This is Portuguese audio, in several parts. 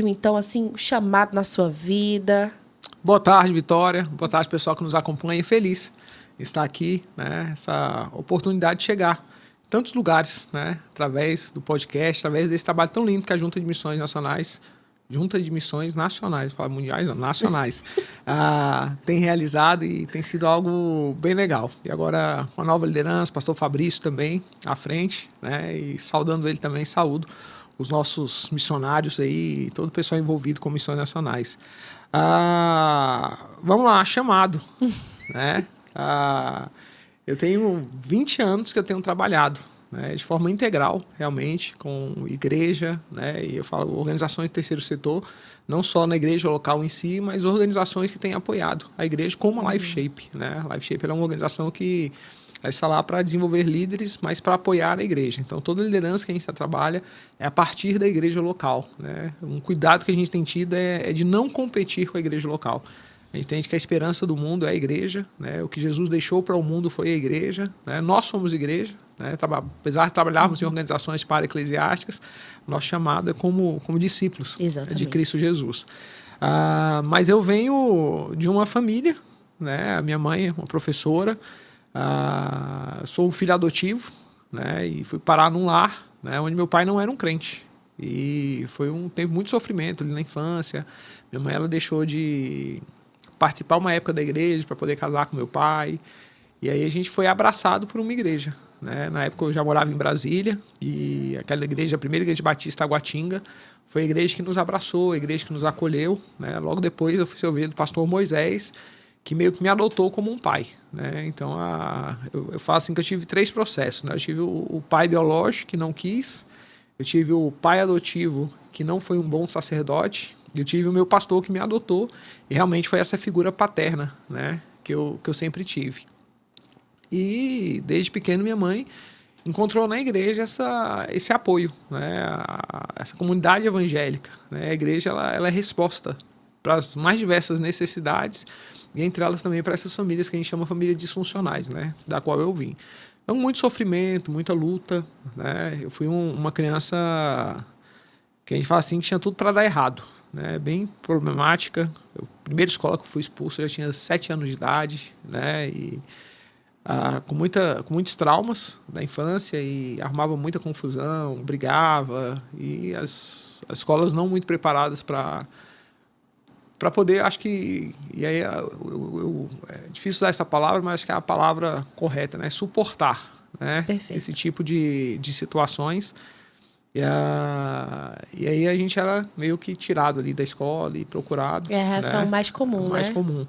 Então, assim, chamado na sua vida. Boa tarde, Vitória. Boa tarde, pessoal que nos acompanha. Feliz de estar aqui, né? Essa oportunidade de chegar em tantos lugares, né? Através do podcast, através desse trabalho tão lindo que a Junta de Missões Nacionais, fala mundiais, não, nacionais, tem realizado e tem sido algo bem legal. E agora, com a nova liderança, pastor Fabrício também à frente, né? E saudando ele também, saúdo os nossos missionários aí e todo o pessoal envolvido com missões nacionais. Vamos lá, chamado, né? Eu tenho 20 anos que eu tenho trabalhado, né, de forma integral, realmente, com igreja, né, e eu falo organizações do terceiro setor, não só na igreja local em si, mas organizações que têm apoiado a igreja, como a LifeShape, né? A LifeShape é uma organização que está lá para desenvolver líderes, mas para apoiar a igreja. Então, toda a liderança que a gente trabalha é a partir da igreja local, né? Um cuidado que a gente tem tido é de não competir com a igreja local. A gente entende que a esperança do mundo é a igreja, né? O que Jesus deixou para o mundo foi a igreja, né? Nós somos igreja, né? Apesar de trabalharmos em organizações para-eclesiásticas, nosso chamado é como discípulos de Cristo Jesus. Mas eu venho de uma família, né? A minha mãe é uma professora, sou filho adotivo, né? E fui parar num lar, né? Onde meu pai não era um crente. E foi um tempo muito sofrimento ali na infância. Minha mãe ela deixou de participar uma época da igreja para poder casar com meu pai. E aí a gente foi abraçado por uma igreja, né? Na época eu já morava em Brasília e aquela igreja, a primeira igreja batista Taguatinga, foi a igreja que nos abraçou, a igreja que nos acolheu, né? Logo depois eu fui ser ouvido do pastor Moisés, que meio que me adotou como um pai, né? Então eu falo assim que eu tive 3 processos, né? Eu tive o pai biológico que não quis, eu tive o pai adotivo que não foi um bom sacerdote, e eu tive o meu pastor que me adotou, e realmente foi essa figura paterna, né? que eu sempre tive. E desde pequeno minha mãe encontrou na igreja esse apoio, né? Essa comunidade evangélica, né? A igreja ela é resposta para as mais diversas necessidades, e entre elas também para essas famílias que a gente chama família disfuncionais, né? Da qual eu vim. Então, muito sofrimento, muita luta, né? Eu fui uma criança que a gente fala assim que tinha tudo para dar errado, né? Bem problemática. A primeira escola que eu fui expulso eu já tinha 7 anos de idade, né? E com muitos traumas da infância e armava muita confusão, brigava, e as escolas não muito preparadas para poder, acho que, e aí é difícil usar essa palavra, mas acho que é a palavra correta, né? Suportar, né? Esse tipo de situações. E aí a gente era meio que tirado ali da escola e procurado. É a reação, né? Mais comum, né? Mais comum.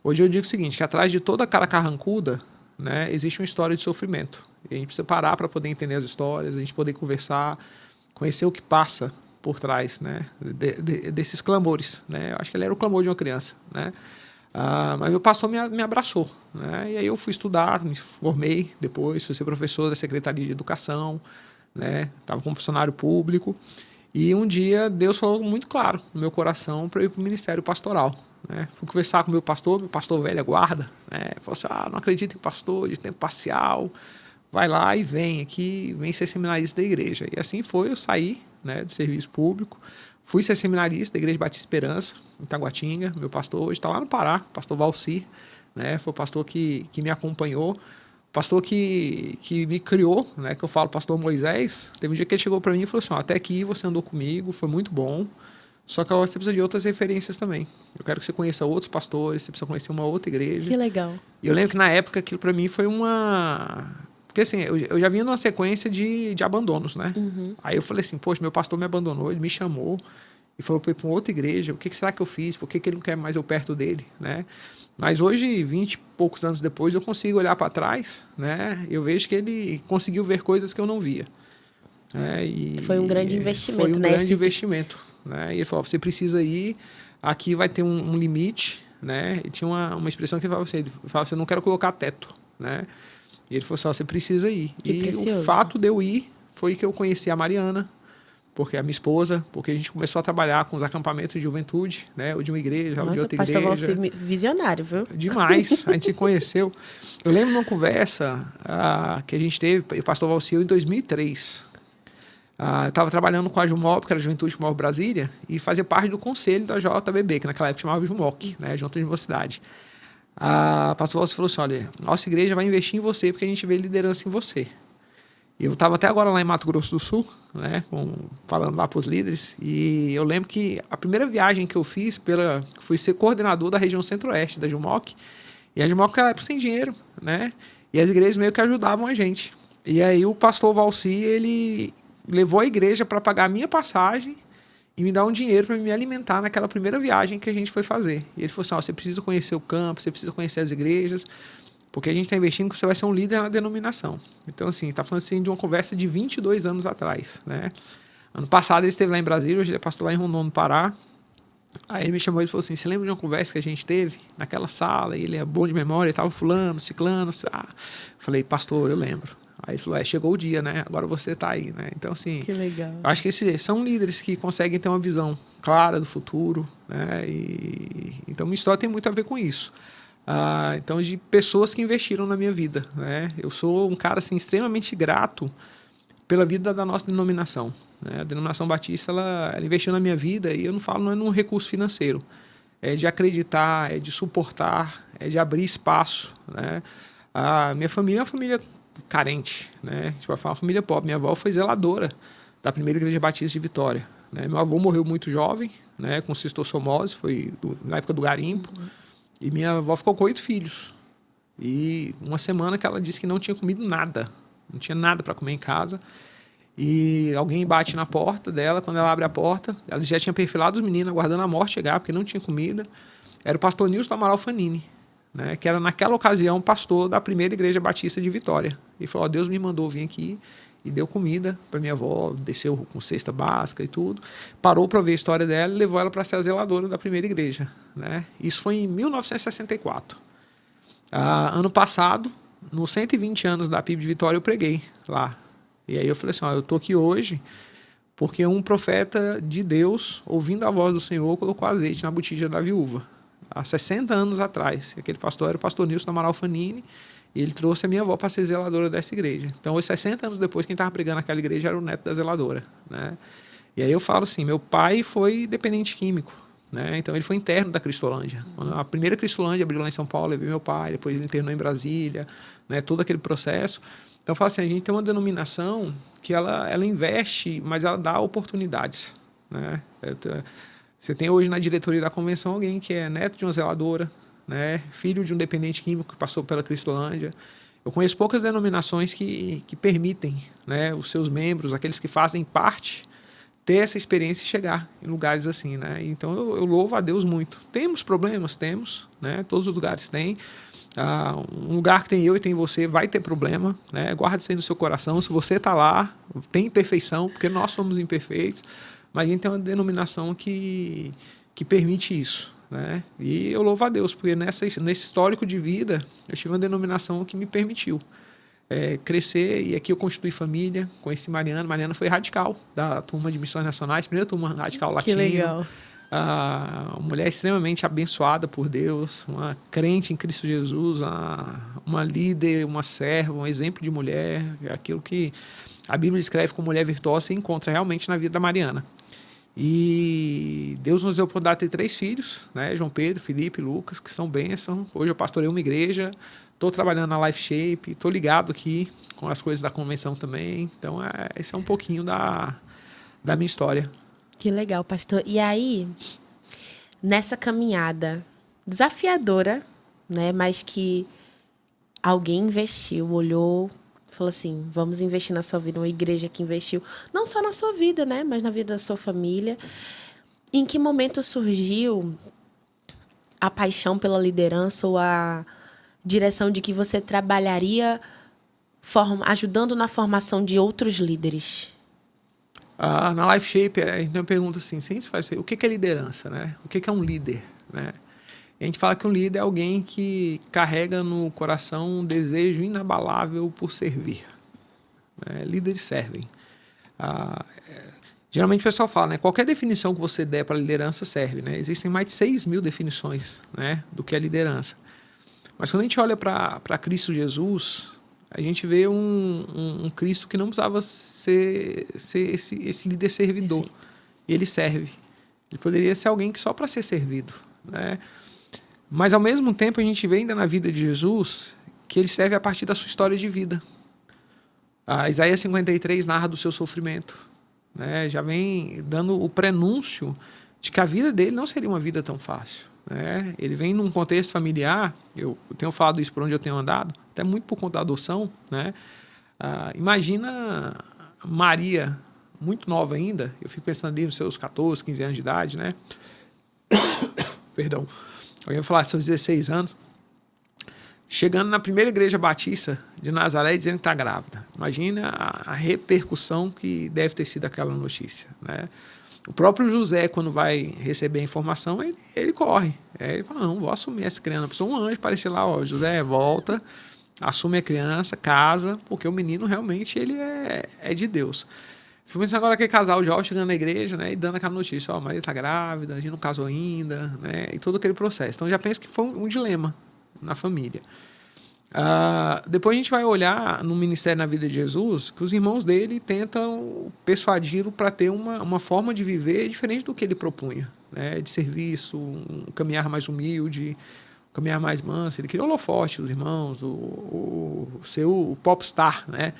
Hoje eu digo o seguinte, que atrás de toda cara carrancuda, né, existe uma história de sofrimento. E a gente precisa parar para poder entender as histórias, a gente poder conversar, conhecer o que passa por trás, né, desses clamores, né? Eu acho que ele era o clamor de uma criança, né? Mas meu pastor me abraçou, né? E aí eu fui estudar, me formei depois, fui ser professor da Secretaria de Educação, né? Estava como funcionário público. E um dia Deus falou muito claro no meu coração para ir para o ministério pastoral, né? Fui conversar com o meu pastor velha guarda, né? Falou assim, não acredito em pastor de tempo parcial, vai lá e vem ser seminarista da igreja. E assim foi, eu saí, né, do serviço público, fui ser seminarista da Igreja Batista Esperança, em Taguatinga. Meu pastor hoje está lá no Pará, pastor Valcir, né? Foi o pastor que me acompanhou, pastor que me criou, né? Que eu falo pastor Moisés. Teve um dia que ele chegou para mim e falou assim, até aqui você andou comigo, foi muito bom, só que agora você precisa de outras referências também. Eu quero que você conheça outros pastores, você precisa conhecer uma outra igreja. Que legal. E eu lembro que na época aquilo para mim foi uma... Porque assim, eu já vinha numa sequência de abandonos, né? Uhum. Aí eu falei assim, poxa, meu pastor me abandonou, ele me chamou e falou para ir para uma outra igreja, o que será que eu fiz? Por que ele não quer mais eu perto dele, né? Mas hoje, 20 e poucos anos depois, eu consigo olhar para trás, né? Eu vejo que ele conseguiu ver coisas que eu não via. Foi um grande investimento, né? Foi um grande investimento, né? E ele falou, você precisa ir, aqui vai ter um limite, né? E tinha uma expressão que ele falava assim, eu não quero colocar teto, né? E ele falou assim, você precisa ir. Que precioso. O fato de eu ir foi que eu conheci a Mariana, porque a minha esposa, porque a gente começou a trabalhar com os acampamentos de juventude, né? Ou de uma igreja, ou de outra igreja. Pastor Valcir, visionário, viu? Demais. A gente se conheceu. Eu lembro de uma conversa que a gente teve, o pastor Valcir, em 2003. Eu estava trabalhando com a Jumob, que era a Juventude Move Brasília, e fazia parte do conselho da JBB, que naquela época chamava Jumoc, né, Junta de Universidade. A pastor Walter falou assim, olha, nossa igreja vai investir em você porque a gente vê liderança em você. E eu estava até agora lá em Mato Grosso do Sul, né, falando lá para os líderes, e eu lembro que a primeira viagem que eu fiz, fui ser coordenador da região centro-oeste da Jumoc, e a Jumoc naquela época sem dinheiro, né, e as igrejas meio que ajudavam a gente. E aí o pastor Valci, ele levou a igreja para pagar a minha passagem e me dar um dinheiro para me alimentar naquela primeira viagem que a gente foi fazer. E ele falou assim, você precisa conhecer o campo, você precisa conhecer as igrejas, porque a gente está investindo que você vai ser um líder na denominação. Então, assim, está falando assim de uma conversa de 22 anos atrás, né? Ano passado ele esteve lá em Brasília, hoje ele é pastor lá em Rondônia, no Pará. Aí ele me chamou e falou assim, você lembra de uma conversa que a gente teve naquela sala? E ele é bom de memória, estava fulano, ciclano. Falei, pastor, eu lembro. Aí ele falou, chegou o dia, né? Agora você está aí, né? Então, assim... Que legal. Eu acho que são líderes que conseguem ter uma visão clara do futuro, né? Então, minha história tem muito a ver com isso. Então, de pessoas que investiram na minha vida, né? Eu sou um cara, assim, extremamente grato pela vida da nossa denominação, né? A denominação batista, ela investiu na minha vida e eu não falo não é num recurso financeiro. É de acreditar, é de suportar, é de abrir espaço, né? A minha família é uma família carente, né? Tipo, uma família pobre. Minha avó foi zeladora da primeira igreja batista de Vitória, né? Meu avô morreu muito jovem, né? Com cistossomose, foi na época do garimpo. E minha avó ficou com 8 filhos. E uma semana que ela disse que não tinha comido nada, não tinha nada para comer em casa. E alguém bate na porta dela, quando ela abre a porta, ela já tinha perfilado os meninos, aguardando a morte chegar, porque não tinha comida. Era o pastor Nilson Amaral Fanini, né, que era naquela ocasião pastor da primeira igreja batista de Vitória. E falou, Deus me mandou vir aqui e deu comida para minha avó, desceu com cesta básica e tudo, parou para ver a história dela e levou ela para ser a zeladora da primeira igreja, né? Isso foi em 1964. Ano passado, nos 120 anos da PIB de Vitória, eu preguei lá. E aí eu falei assim, eu estou aqui hoje porque um profeta de Deus, ouvindo a voz do Senhor, colocou azeite na botija da viúva. Há 60 anos atrás. Aquele pastor era o pastor Nilson Amaral Fanini, e ele trouxe a minha avó para ser zeladora dessa igreja. Então, hoje, 60 anos depois, quem estava pregando naquela igreja era o neto da zeladora, né? E aí eu falo assim, meu pai foi dependente químico, né? Então, ele foi interno da Cristolândia. A primeira Cristolândia abriu lá em São Paulo, levei meu pai, depois ele internou em Brasília, né? Todo aquele processo. Então, eu falo assim, a gente tem uma denominação que ela investe, mas ela dá oportunidades, né? Você tem hoje na diretoria da convenção alguém que é neto de uma zeladora, né? Filho de um dependente químico que passou pela Cristolândia. Eu conheço poucas denominações que permitem, né, os seus membros, aqueles que fazem parte, ter essa experiência e chegar em lugares assim, né? Então eu louvo a Deus muito. Temos problemas? Temos, né? Todos os lugares têm. Um lugar que tem eu e tem você vai ter problema, né? Guarda isso aí no seu coração. Se você está lá, tem imperfeição, porque nós somos imperfeitos. Mas a gente tem uma denominação que permite isso, né? E eu louvo a Deus, porque nesse histórico de vida, eu tive uma denominação que me permitiu crescer, e aqui eu constituí família, conheci Mariana. Mariana foi radical da turma de Missões Nacionais, primeira turma radical latina. Que legal. Uma mulher extremamente abençoada por Deus, uma crente em Cristo Jesus, uma líder, uma serva, um exemplo de mulher, aquilo que a Bíblia escreve como mulher virtuosa, se encontra realmente na vida da Mariana. E Deus nos deu a oportunidade de ter 3 filhos, né? João Pedro, Felipe e Lucas, que são bênção. Hoje eu pastorei uma igreja, estou trabalhando na Life Shape, estou ligado aqui com as coisas da convenção também. Então, esse é um pouquinho da minha história. Que legal, pastor. E aí, nessa caminhada desafiadora, né? Mas que alguém investiu, olhou, falou assim, vamos investir na sua vida, uma igreja que investiu, não só na sua vida, né, mas na vida da sua família. Em que momento surgiu a paixão pela liderança ou a direção de que você trabalharia ajudando na formação de outros líderes? Na Life Shape, a gente pergunta assim, o que é liderança, né? O que é um líder, né? A gente fala que um líder é alguém que carrega no coração um desejo inabalável por servir. Líderes servem. Geralmente o pessoal fala, né, qualquer definição que você der para liderança serve, né? Existem mais de 6.000 definições, né, do que é liderança. Mas quando a gente olha para Cristo Jesus, a gente vê um Cristo que não precisava ser esse líder servidor. Perfeito. E ele serve. Ele poderia ser alguém que só para ser servido, né? Mas, ao mesmo tempo, a gente vê ainda na vida de Jesus que ele serve a partir da sua história de vida. Isaías 53 narra do seu sofrimento, né? Já vem dando o prenúncio de que a vida dele não seria uma vida tão fácil, né? Ele vem num contexto familiar, eu tenho falado isso por onde eu tenho andado, até muito por conta da adoção, né? Imagina Maria, muito nova ainda, eu fico pensando ali nos seus 14, 15 anos de idade, né? Perdão, eu ia falar seus 16 anos, chegando na primeira igreja batista de Nazaré dizendo que está grávida. Imagina a repercussão que deve ter sido aquela notícia, né? O próprio José, quando vai receber a informação, ele corre. Ele fala, não, vou assumir essa criança. Pessoa, um anjo aparecer lá, ó, José, volta, assume a criança, casa, porque o menino realmente ele é de Deus. Fico pensando agora aquele casal jovem chegando na igreja, né, e dando aquela notícia, ó, Maria está grávida, a gente não casou ainda, né, e todo aquele processo. Então já penso que foi um dilema na família. Depois a gente vai olhar no ministério na vida de Jesus que os irmãos dele tentam persuadi-lo para ter uma forma de viver diferente do que ele propunha, né? De serviço, um caminhar mais humilde, um caminhar mais manso. Ele queria o holofote dos irmãos, ser o popstar, né?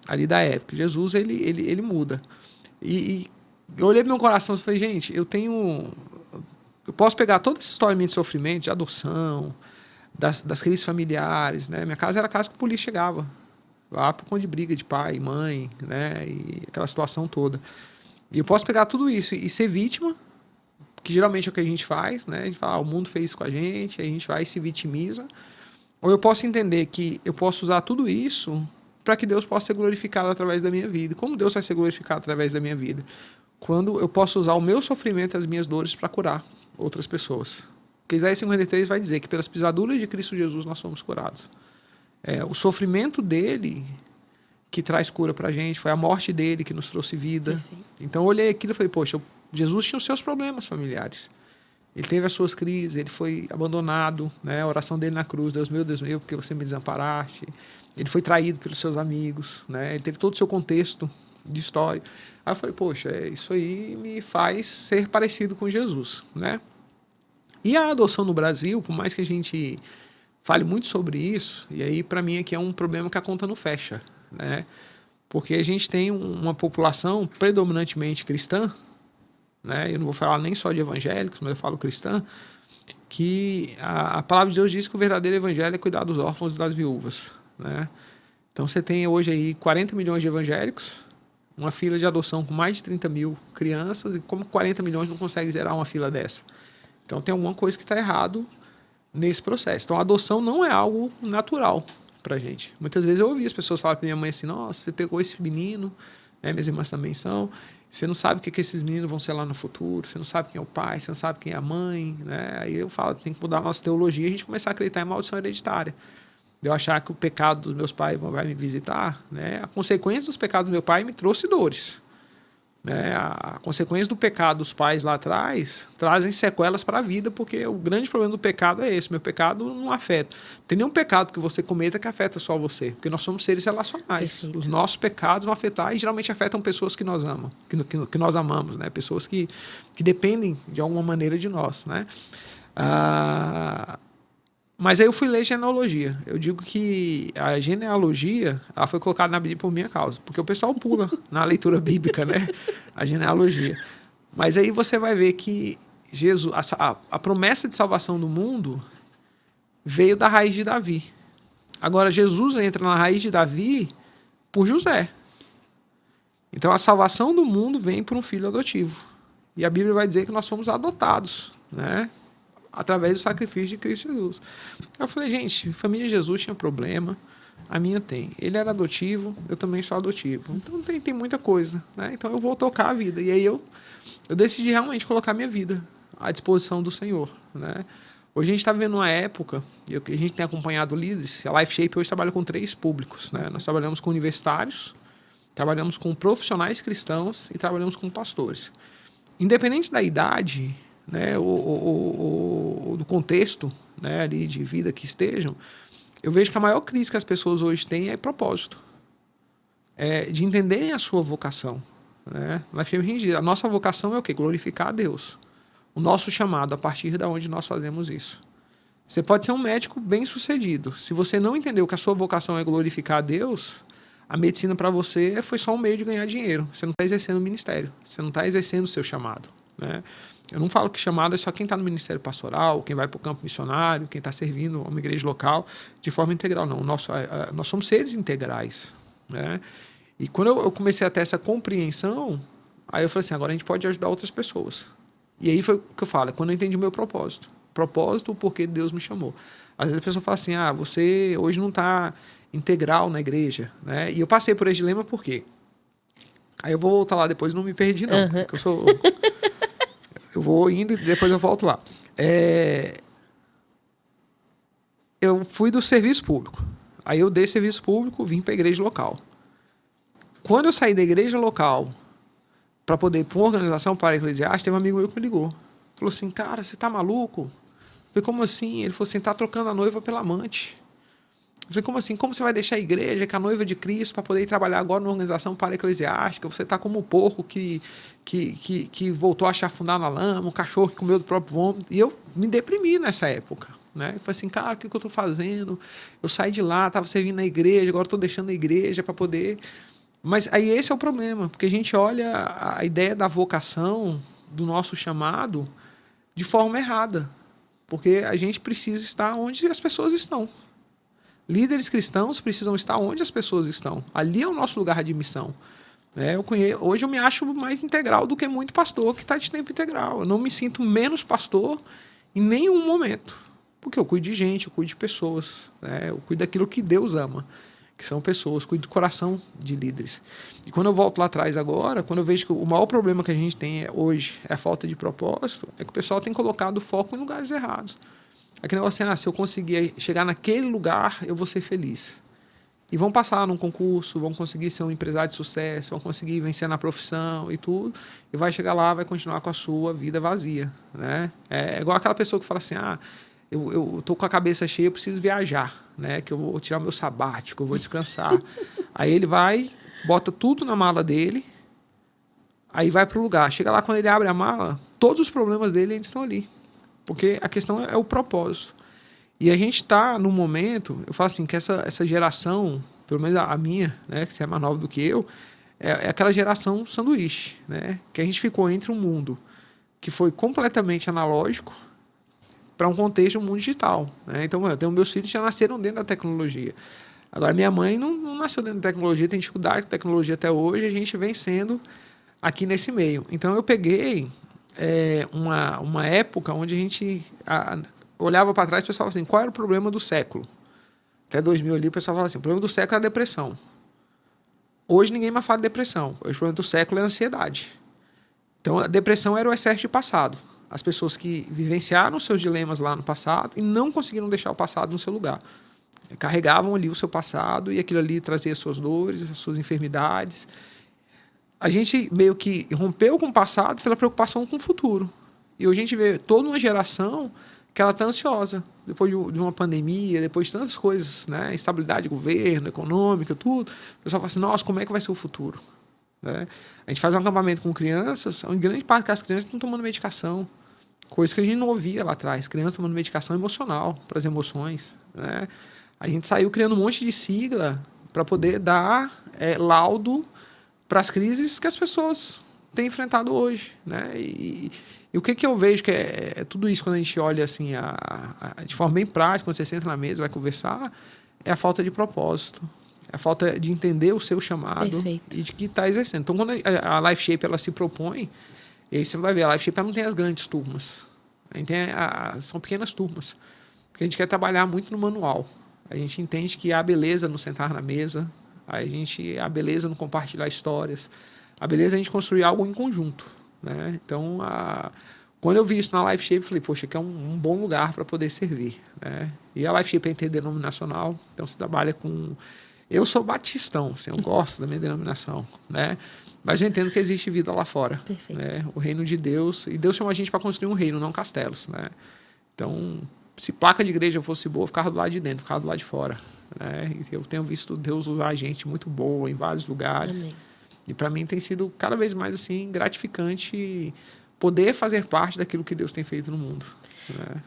Ali da época. Jesus ele muda. E eu olhei para meu coração e falei, gente, eu posso pegar toda essa história minha de sofrimento, de adoção, das crises familiares, né? Minha casa era a casa que a polícia chegava, lá por conta de briga de pai e mãe, né? E aquela situação toda. E eu posso pegar tudo isso e ser vítima, que geralmente é o que a gente faz, né? A gente fala, o mundo fez isso com a gente vai e se vitimiza. Ou eu posso entender que eu posso usar tudo isso para que Deus possa ser glorificado através da minha vida. Como Deus vai ser glorificado através da minha vida? Quando eu posso usar o meu sofrimento e as minhas dores para curar outras pessoas. Porque Isaías 53 vai dizer que pelas pisaduras de Cristo Jesus nós somos curados. O sofrimento dele que traz cura para a gente, foi a morte dele que nos trouxe vida. Perfeito. Então eu olhei aquilo e falei, poxa, Jesus tinha os seus problemas familiares. Ele teve as suas crises, ele foi abandonado, né? A oração dele na cruz, Deus meu, porque você me desamparaste. Ele foi traído pelos seus amigos, né? Ele teve todo o seu contexto de história. Aí eu falei, poxa, isso aí me faz ser parecido com Jesus, né? E a adoção no Brasil, por mais que a gente fale muito sobre isso, e aí para mim aqui é um problema que a conta não fecha, né? Porque a gente tem uma população predominantemente cristã, né? Eu não vou falar nem só de evangélicos, mas eu falo cristã, que a palavra de Deus diz que o verdadeiro evangelho é cuidar dos órfãos e das viúvas, né? Então você tem hoje aí 40 milhões de evangélicos, uma fila de adoção com mais de 30 mil crianças, e como 40 milhões não consegue zerar uma fila dessa? Então tem alguma coisa que está errado nesse processo. Então a adoção não é algo natural para a gente. Muitas vezes eu ouvi as pessoas falarem para minha mãe assim, nossa, você pegou esse menino, né? Minhas irmãs também são, você não sabe o que esses meninos vão ser lá no futuro, você não sabe quem é o pai, você não sabe quem é a mãe, né? Aí eu falo, tem que mudar a nossa teologia e a gente começar a acreditar em maldição hereditária. De eu achar que o pecado dos meus pais vai me visitar, né? A consequência dos pecados do meu pai me trouxe dores. Né? A consequência do pecado dos pais lá atrás trazem sequelas para a vida, porque o grande problema do pecado é esse. Meu pecado não afeta. Não tem nenhum pecado que você cometa que afeta só você, porque nós somos seres relacionais. Perfeito. Os nossos pecados vão afetar e geralmente afetam pessoas que nós amamos, que nós amamos, né? Pessoas que dependem de alguma maneira de nós, né? Mas aí eu fui ler genealogia. Eu digo que a genealogia ela foi colocada na Bíblia por minha causa, porque o pessoal pula na leitura bíblica, né? A genealogia. Mas aí você vai ver que Jesus, a promessa de salvação do mundo veio da raiz de Davi. Agora Jesus entra na raiz de Davi por José. Então a salvação do mundo vem por um filho adotivo. E a Bíblia vai dizer que nós somos adotados, né? Através do sacrifício de Cristo Jesus. Eu falei, gente, família de Jesus tinha problema, a minha tem. Ele era adotivo, eu também sou adotivo. Então tem muita coisa, né? Então eu vou tocar a vida. E aí eu decidi realmente colocar minha vida à disposição do Senhor, né? Hoje a gente está vivendo uma época, e a gente tem acompanhado líderes, a Life Shape hoje trabalha com 3 públicos, né? Nós trabalhamos com universitários, trabalhamos com profissionais cristãos e trabalhamos com pastores. Independente da idade, né, do contexto, né, ali de vida que estejam, eu vejo que a maior crise que as pessoas hoje têm é propósito. É de entenderem a sua vocação. Né? A nossa vocação é o quê? Glorificar a Deus. O nosso chamado, a partir de onde nós fazemos isso. Você pode ser um médico bem-sucedido. Se você não entendeu que a sua vocação é glorificar a Deus, a medicina para você foi só um meio de ganhar dinheiro. Você não está exercendo o ministério. Você não está exercendo o seu chamado. Né? Eu não falo que chamado é só quem está no ministério pastoral, quem vai para o campo missionário, quem está servindo uma igreja local de forma integral. Não, nós somos seres integrais. Né? E quando eu comecei a ter essa compreensão, aí eu falei assim, agora a gente pode ajudar outras pessoas. E aí foi o que eu falo, quando eu entendi o meu propósito. Propósito, o porquê Deus me chamou. Às vezes a pessoa fala assim, você hoje não está integral na igreja. Né? E eu passei por esse dilema por quê? Aí eu vou voltar lá depois, não me perdi não. Porque eu vou indo e depois eu volto lá. Eu fui do serviço público. Aí eu dei serviço público, vim para a igreja local. Quando eu saí da igreja local para poder ir para uma organização para-eclesiástica, teve um amigo meu que me ligou. Falou assim, cara, você tá maluco? Eu falei, como assim? Ele falou assim, tá trocando a noiva pela amante. Eu falei, como assim? Como você vai deixar a igreja, que é a noiva de Cristo, para poder ir trabalhar agora numa organização para-eclesiástica? Você tá como um porco que voltou a chafundar na lama, um cachorro que comeu do próprio vômito. E eu me deprimi nessa época. Né? Eu falei assim, cara, o que eu tô fazendo? Eu saí de lá, tava servindo na igreja, agora estou deixando a igreja para poder... Mas aí esse é o problema, porque a gente olha a ideia da vocação, do nosso chamado, de forma errada. Porque a gente precisa estar onde as pessoas estão. Líderes cristãos precisam estar onde as pessoas estão. Ali é o nosso lugar de missão. Hoje eu me acho mais integral do que muito pastor que está de tempo integral. Eu não me sinto menos pastor em nenhum momento. Porque eu cuido de gente, eu cuido de pessoas. Eu cuido daquilo que Deus ama, que são pessoas, cuido do coração de líderes. E quando eu volto lá atrás agora, quando eu vejo que o maior problema que a gente tem hoje é a falta de propósito, é que o pessoal tem colocado o foco em lugares errados. Aquele negócio assim, se eu conseguir chegar naquele lugar, eu vou ser feliz. E vão passar num concurso, vão conseguir ser um empresário de sucesso, vão conseguir vencer na profissão e tudo, e vai chegar lá, vai continuar com a sua vida vazia. Né? É igual aquela pessoa que fala assim, eu tô com a cabeça cheia, eu preciso viajar, né? Que eu vou tirar o meu sabático, eu vou descansar. Aí ele vai, bota tudo na mala dele, aí vai pro lugar. Chega lá, quando ele abre a mala, todos os problemas dele ainda estão ali. Porque a questão é o propósito. E a gente está num momento, eu falo assim, que essa geração, pelo menos a minha, né? Que você é mais nova do que eu, é aquela geração sanduíche, né? Que a gente ficou entre um mundo que foi completamente analógico, para um contexto, um mundo digital. Né? Então, eu tenho meus filhos que já nasceram dentro da tecnologia. Agora, minha mãe não nasceu dentro da tecnologia, tem dificuldade com tecnologia até hoje, a gente vem sendo aqui nesse meio. Então, eu peguei uma época onde a gente olhava para trás e o pessoal falava assim, qual era o problema do século? Até 2000 ali, o pessoal falava assim, o problema do século é a depressão. Hoje, ninguém mais fala de depressão. Hoje, o problema do século é a ansiedade. Então, a depressão era o excesso de passado. As pessoas que vivenciaram seus dilemas lá no passado e não conseguiram deixar o passado no seu lugar. Carregavam ali o seu passado e aquilo ali trazia as suas dores, as suas enfermidades. A gente meio que rompeu com o passado pela preocupação com o futuro. E hoje a gente vê toda uma geração que ela está ansiosa. Depois de uma pandemia, depois de tantas coisas, né? Instabilidade de governo, econômica, tudo. O pessoal fala assim, nossa, como é que vai ser o futuro? Né? A gente faz um acampamento com crianças, onde grande parte das crianças estão tomando medicação. Coisa que a gente não ouvia lá atrás. Crianças tomando medicação emocional para as emoções. Né? A gente saiu criando um monte de sigla para poder dar laudo para as crises que as pessoas têm enfrentado hoje. Né? E o que eu vejo que é tudo isso quando a gente olha assim, de forma bem prática, quando você senta na mesa e vai conversar, é a falta de propósito. A falta de entender o seu chamado. Perfeito. E de que está exercendo. Então, quando a Life Shape ela se propõe, e aí você vai ver, a Life Shape não tem as grandes turmas. A gente tem são pequenas turmas. Porque a gente quer trabalhar muito no manual. A gente entende que há beleza no sentar na mesa, há beleza no compartilhar histórias, a beleza é a gente construir algo em conjunto. Né? Então, quando eu vi isso na Life Shape, eu falei, poxa, aqui é um bom lugar para poder servir. Né? E a Life Shape é interdenominacional, então você trabalha com... Eu sou batistão, assim, eu gosto da minha denominação, né? Mas eu entendo que existe vida lá fora. Perfeito. Né? O reino de Deus, e Deus chamou a gente para construir um reino, não castelos. Né? Então, se placa de igreja fosse boa, eu ficava do lado de dentro, ficava do lado de fora. Né? E eu tenho visto Deus usar gente muito boa em vários lugares. Amém. E para mim tem sido cada vez mais assim gratificante poder fazer parte daquilo que Deus tem feito no mundo. Né?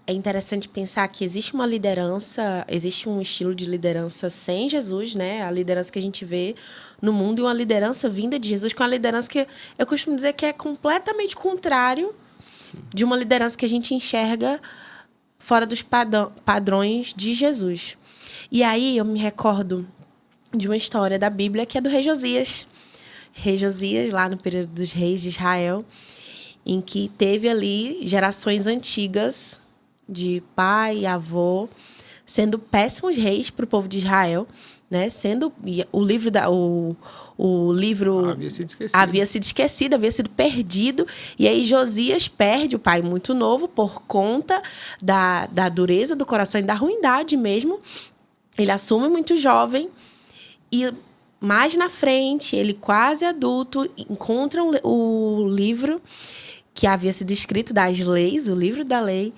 É interessante pensar que existe uma liderança, existe um estilo de liderança sem Jesus, né? A liderança que a gente vê no mundo e uma liderança vinda de Jesus, com a liderança que eu costumo dizer que é completamente contrário de uma liderança que a gente enxerga fora dos padrões de Jesus. E aí eu me recordo de uma história da Bíblia que é do rei Josias. Rei Josias, lá no período dos reis de Israel, em que teve ali gerações antigas de pai e avô sendo péssimos reis para o povo de Israel, né? Sendo o livro havia sido esquecido, havia sido perdido, e aí Josias perde o pai muito novo por conta da dureza do coração e da ruindade mesmo. Ele assume muito jovem e mais na frente, ele quase adulto, encontra o livro que havia sido escrito das leis, o livro da lei.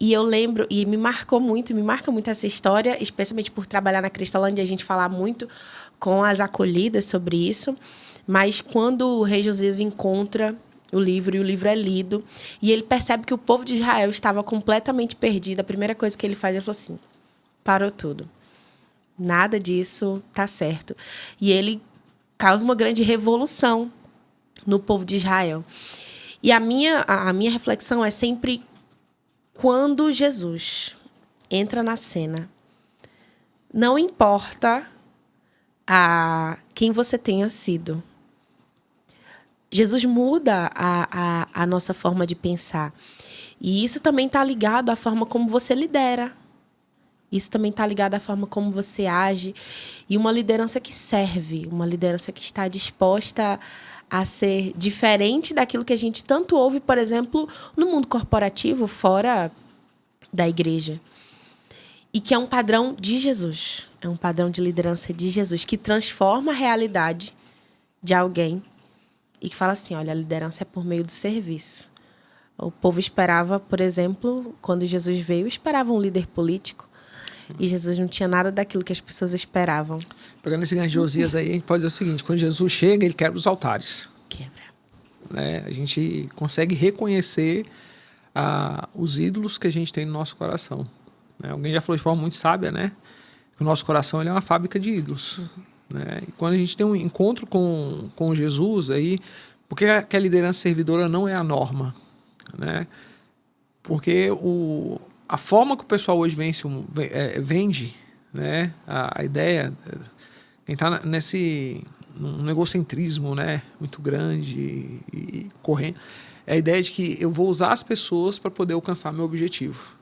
E eu lembro, e me marca muito essa história, especialmente por trabalhar na Cristolândia, a gente falar muito com as acolhidas sobre isso. Mas quando o rei Josias encontra o livro, e o livro é lido, e ele percebe que o povo de Israel estava completamente perdido, a primeira coisa que ele faz, ele falou assim, parou tudo. Nada disso tá certo. E ele causa uma grande revolução no povo de Israel. E a minha reflexão é sempre quando Jesus entra na cena. Não importa quem você tenha sido. Jesus muda a nossa forma de pensar. E isso também está ligado à forma como você lidera. Isso também está ligado à forma como você age. E uma liderança que serve, uma liderança que está disposta a ser diferente daquilo que a gente tanto ouve, por exemplo, no mundo corporativo, fora da igreja. E que é um padrão de Jesus. É um padrão de liderança de Jesus, que transforma a realidade de alguém e que fala assim, olha, a liderança é por meio do serviço. O povo esperava, por exemplo, quando Jesus veio, esperava um líder político. Sim. E Jesus não tinha nada daquilo que as pessoas esperavam. Pegando esse gancho de Josias aí, a gente pode dizer o seguinte, quando Jesus chega, ele quebra os altares. Quebra. Né? A gente consegue reconhecer os ídolos que a gente tem no nosso coração. Né? Alguém já falou de forma muito sábia, né? Que o nosso coração ele é uma fábrica de ídolos. Uhum. Né? E quando a gente tem um encontro com Jesus, aí, por que a liderança servidora não é a norma? Né? Porque a forma que o pessoal hoje vende, né? A ideia, quem está num egocentrismo, né? Muito grande e correndo, é a ideia de que eu vou usar as pessoas para poder alcançar meu objetivo.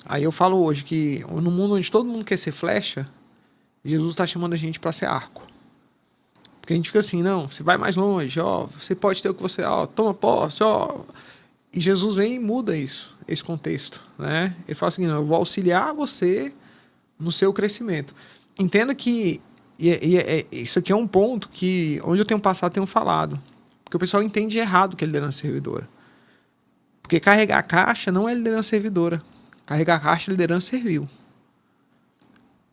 Aí eu falo hoje que no mundo onde todo mundo quer ser flecha, Jesus está chamando a gente para ser arco. Porque a gente fica assim, não, você vai mais longe, ó, você pode ter o que você, ó, toma posse, ó. E Jesus vem e muda isso, esse contexto, né? Ele fala assim, não, eu vou auxiliar você no seu crescimento. Entenda que isso aqui é um ponto que, onde eu tenho passado, tenho falado. Porque o pessoal entende errado o que é liderança servidora. Porque carregar a caixa não é liderança servidora. Carregar a caixa é liderança servil.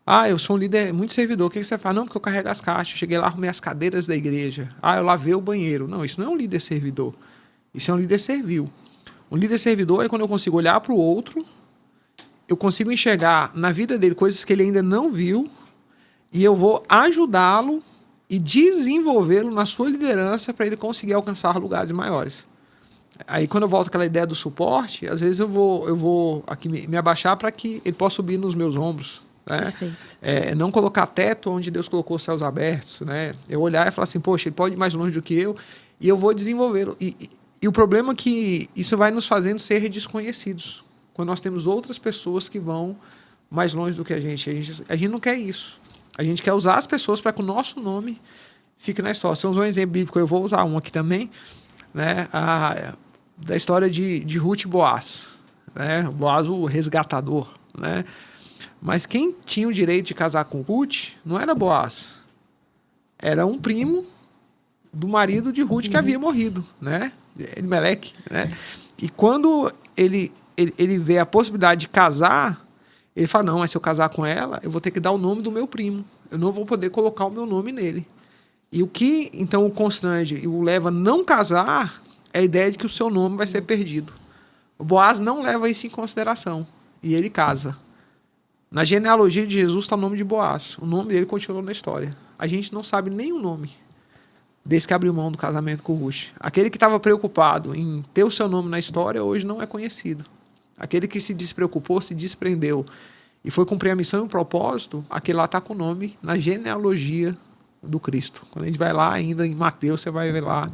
Ah, eu sou um líder muito servidor. O que você faz? Não, porque eu carrego as caixas. Cheguei lá, arrumei as cadeiras da igreja. Ah, eu lavei o banheiro. Não, isso não é um líder servidor. Isso é um líder servil. Um líder servidor é quando eu consigo olhar para o outro, eu consigo enxergar na vida dele coisas que ele ainda não viu e eu vou ajudá-lo e desenvolvê-lo na sua liderança para ele conseguir alcançar lugares maiores. Aí, quando eu volto àquela ideia do suporte, às vezes eu vou aqui me abaixar para que ele possa subir nos meus ombros. Né? Não colocar teto onde Deus colocou os céus abertos. Né? Eu olhar e falar assim, poxa, ele pode ir mais longe do que eu e eu vou desenvolvê-lo. E o problema é que isso vai nos fazendo ser desconhecidos. Quando nós temos outras pessoas que vão mais longe do que a gente. A gente não quer isso. A gente quer usar as pessoas para que o nosso nome fique na história. Você usou um exemplo bíblico, eu vou usar um aqui também, né? Da história de Ruth e Boaz. Né? Boaz, o resgatador. Né? Mas quem tinha o direito de casar com Ruth não era Boaz. Era um primo do marido de Ruth que havia morrido. Né? Elimeleque. Né? E quando ele vê a possibilidade de casar, ele fala, não, mas se eu casar com ela, eu vou ter que dar o nome do meu primo. Eu não vou poder colocar o meu nome nele. E o que, então, o constrange e o leva a não casar é a ideia de que o seu nome vai ser perdido. O Boaz não leva isso em consideração. E ele casa. Na genealogia de Jesus está o nome de Boaz. O nome dele continuou na história. A gente não sabe nem o nome desse que abriu mão do casamento com Ruth. Aquele que estava preocupado em ter o seu nome na história, hoje não é conhecido. Aquele que se despreocupou, se desprendeu e foi cumprir a missão e o propósito, aquele lá está com o nome na genealogia do Cristo. Quando a gente vai lá ainda em Mateus, você vai ver lá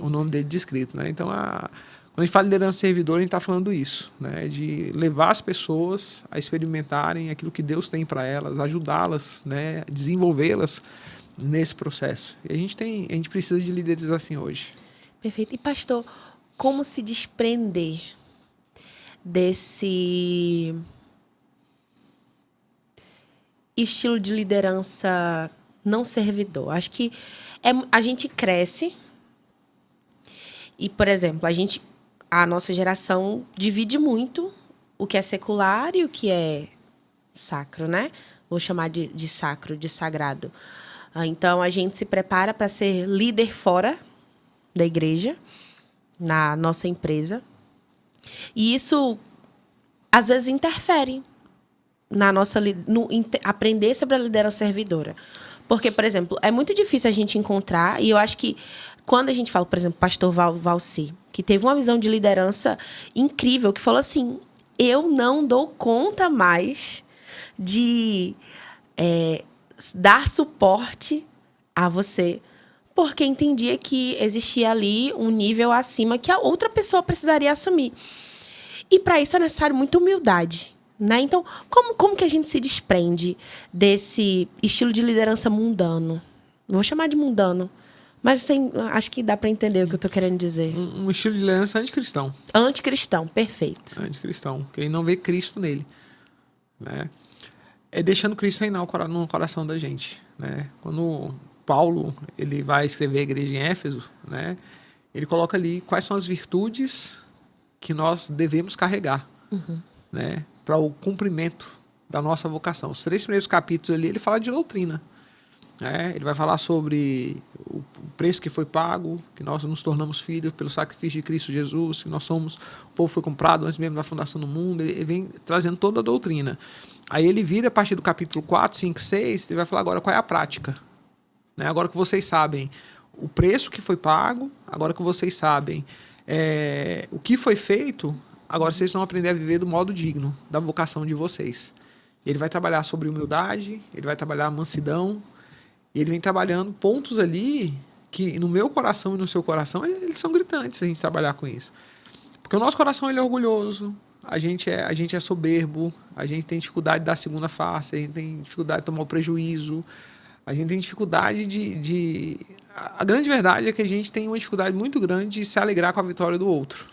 o nome dele descrito. Né? Então, quando a gente fala de liderança servidora, a gente está falando isso, né? De levar as pessoas a experimentarem aquilo que Deus tem para elas, ajudá-las, né? Desenvolvê-las nesse processo. E a gente precisa de líderes assim hoje. Perfeito. E pastor, como se desprender desse estilo de liderança não servidor? Acho que a gente cresce e, por exemplo, a nossa geração divide muito o que é secular e o que é sacro, né? Vou chamar de sacro, de sagrado. Então, a gente se prepara para ser líder fora da igreja, na nossa empresa. E isso, às vezes, interfere na nossa aprender sobre a liderança servidora. Porque, por exemplo, é muito difícil a gente encontrar, e eu acho que quando a gente fala, por exemplo, pastor Valci, que teve uma visão de liderança incrível, que falou assim, eu não dou conta mais de dar suporte a você, porque entendia que existia ali um nível acima que a outra pessoa precisaria assumir. E para isso é necessário muita humildade. Né? Então, como que a gente se desprende desse estilo de liderança mundano? Não vou chamar de mundano, mas acho que dá para entender o que eu estou querendo dizer. Um estilo de liderança anticristão. Anticristão, perfeito. Anticristão, quem não vê Cristo nele. Né? É deixando Cristo reinar no coração da gente. Né? Quando Paulo ele vai escrever a igreja em Éfeso, né? Ele coloca ali quais são as virtudes que nós devemos carregar. Né? Para o cumprimento da nossa vocação. Os 3 primeiros capítulos ali, ele fala de doutrina. Ele vai falar sobre o preço que foi pago, que nós nos tornamos filhos pelo sacrifício de Cristo Jesus, que nós somos, o povo foi comprado antes mesmo da fundação do mundo. Ele vem trazendo toda a doutrina. Aí ele vira, a partir do capítulo 4, 5, 6, ele vai falar agora qual é a prática. Né? Agora que vocês sabem o preço que foi pago, agora que vocês sabem o que foi feito, agora vocês vão aprender a viver do modo digno da vocação de vocês. Ele vai trabalhar sobre humildade, ele vai trabalhar mansidão, e ele vem trabalhando pontos ali que no meu coração e no seu coração, eles são gritantes se a gente trabalhar com isso. Porque o nosso coração ele é orgulhoso, a gente é soberbo, a gente tem dificuldade de dar a segunda face, a gente tem dificuldade de tomar o prejuízo, a gente tem dificuldade de... A grande verdade é que a gente tem uma dificuldade muito grande de se alegrar com a vitória do outro.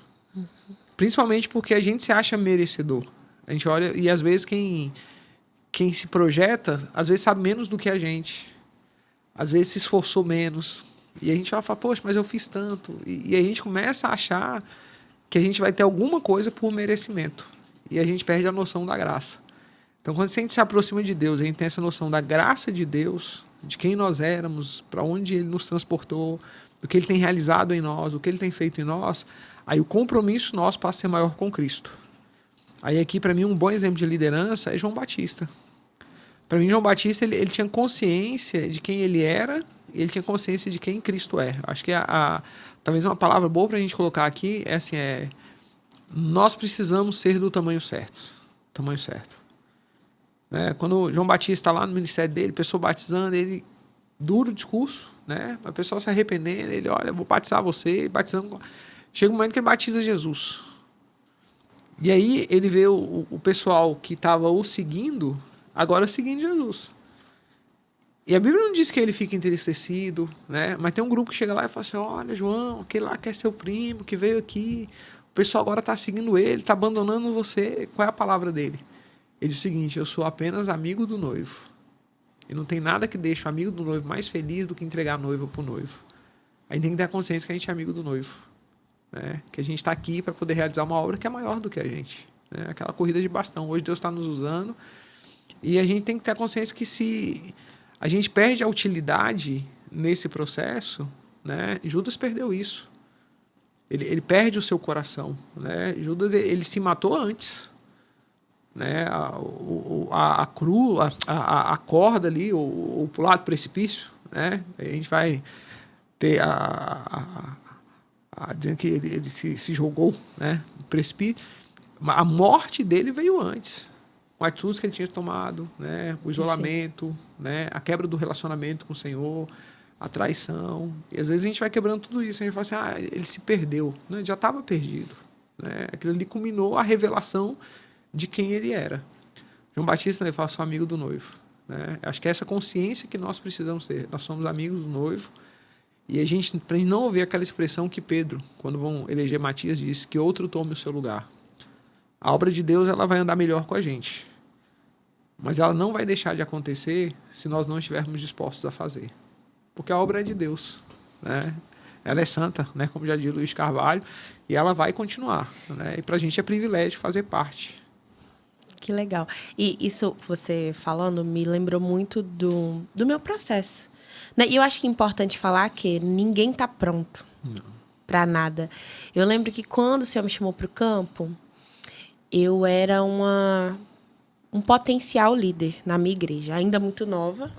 Principalmente porque a gente se acha merecedor. A gente olha e às vezes quem se projeta, às vezes sabe menos do que a gente. Às vezes se esforçou menos. E a gente fala, poxa, mas eu fiz tanto. E a gente começa a achar que a gente vai ter alguma coisa por merecimento. E a gente perde a noção da graça. Então, quando a gente se aproxima de Deus, a gente tem essa noção da graça de Deus, de quem nós éramos, para onde Ele nos transportou, do que Ele tem realizado em nós, do que Ele tem feito em nós, aí o compromisso nosso passa a ser maior com Cristo. Aí aqui, para mim, um bom exemplo de liderança é João Batista. Para mim, João Batista, ele tinha consciência de quem ele era e ele tinha consciência de quem Cristo é. Acho que talvez uma palavra boa para a gente colocar aqui é assim, nós precisamos ser do tamanho certo. Tamanho certo. Né? Quando João Batista está lá no ministério dele, pessoa batizando, ele duro o discurso, né? A pessoa se arrependendo, ele, olha, vou batizar você, batizando. Chega um momento que ele batiza Jesus. E aí ele vê o pessoal que estava o seguindo, agora seguindo Jesus. E a Bíblia não diz que ele fica entristecido, né? Mas tem um grupo que chega lá e fala assim, olha, João, aquele lá quer ser o primo, que veio aqui, o pessoal agora está seguindo ele, está abandonando você. Qual é a palavra dele? Ele diz o seguinte, eu sou apenas amigo do noivo. E não tem nada que deixe o amigo do noivo mais feliz do que entregar a noiva para o noivo. A gente tem que ter a consciência que a gente é amigo do noivo. né? Que a gente está aqui para poder realizar uma obra que é maior do que a gente, né? Aquela corrida de bastão. Hoje Deus está nos usando e a gente tem que ter a consciência que se a gente perde a utilidade nesse processo, né? Judas perdeu isso. Ele perde o seu coração, né? Judas ele se matou antes, né? A corda ali, o pular do precipício, né? A gente vai ter dizendo que ele se jogou, né? No precipício. A morte dele veio antes. Com atitudes que ele tinha tomado, né? O isolamento, né? A quebra do relacionamento com o Senhor, a traição. E às vezes a gente vai quebrando tudo isso. A gente fala assim, ele se perdeu. Né? Ele já estava perdido. Né? Aquilo ali culminou a revelação de quem ele era. João Batista, ele fala, sou amigo do noivo. Né? Acho que é essa consciência que nós precisamos ter. Nós somos amigos do noivo. E a gente, para não ouvir aquela expressão que Pedro, quando vão eleger Matias, disse, que outro tome o seu lugar. A obra de Deus ela vai andar melhor com a gente. Mas ela não vai deixar de acontecer se nós não estivermos dispostos a fazer. Porque a obra é de Deus, né? Ela é santa, né? Como já disse Luiz Carvalho, e ela vai continuar, né? E para a gente é privilégio fazer parte. Que legal. E isso, você falando, me lembrou muito do meu processo. Né? E eu acho que é importante falar que ninguém está pronto para nada. Eu lembro que quando o Senhor me chamou para o campo, eu era um potencial líder na minha igreja, ainda muito nova,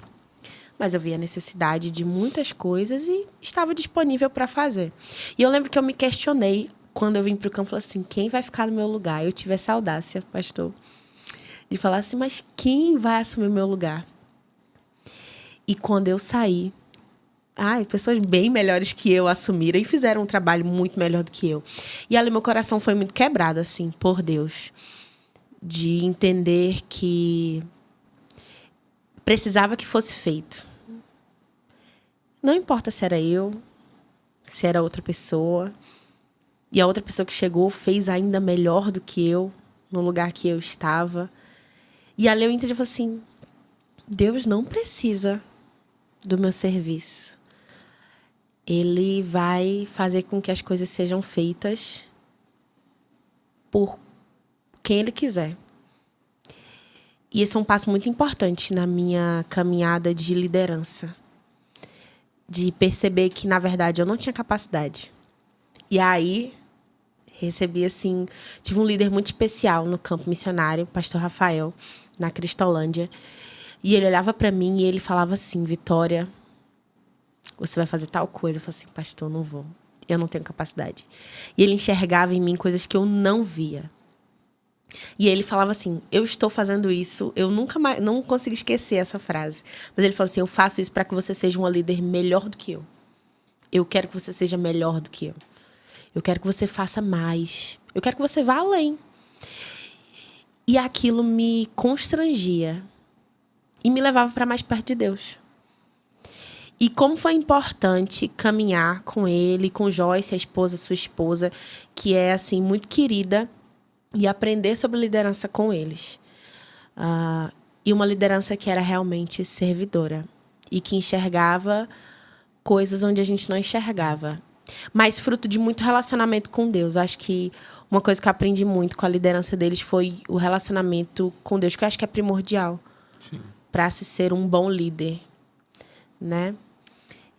mas eu via a necessidade de muitas coisas e estava disponível para fazer. E eu lembro que eu me questionei quando eu vim para o campo, falei assim, quem vai ficar no meu lugar? Eu tive essa audácia, pastor, de falar assim, mas quem vai assumir o meu lugar? E quando eu saí, pessoas bem melhores que eu assumiram e fizeram um trabalho muito melhor do que eu. E ali meu coração foi muito quebrado, assim, por Deus, de entender que precisava que fosse feito. Não importa se era eu, se era outra pessoa. E a outra pessoa que chegou fez ainda melhor do que eu, no lugar que eu estava. E ali eu entendi e falei assim, Deus não precisa do meu serviço. Ele vai fazer com que as coisas sejam feitas por quem Ele quiser. E esse é um passo muito importante na minha caminhada de liderança. De perceber que, na verdade, eu não tinha capacidade. E aí, recebi, assim... Tive um líder muito especial no campo missionário, o pastor Rafael, na Cristolândia. E ele olhava para mim e ele falava assim, Vitória, você vai fazer tal coisa. Eu falei assim, pastor, não vou. Eu não tenho capacidade. E ele enxergava em mim coisas que eu não via. E ele falava assim, eu estou fazendo isso, eu nunca mais, não consigo esquecer essa frase. Mas ele falou assim, eu faço isso para que você seja uma líder melhor do que eu. Eu quero que você seja melhor do que eu. Eu quero que você faça mais. Eu quero que você vá além. E aquilo me constrangia. E me levava para mais perto de Deus. E como foi importante caminhar com ele, com Joyce, a esposa, sua esposa, que é, assim, muito querida, e aprender sobre liderança com eles. E uma liderança que era realmente servidora. E que enxergava coisas onde a gente não enxergava. Mas fruto de muito relacionamento com Deus. Acho que uma coisa que eu aprendi muito com a liderança deles foi o relacionamento com Deus, que eu acho que é primordial para se ser um bom líder, né?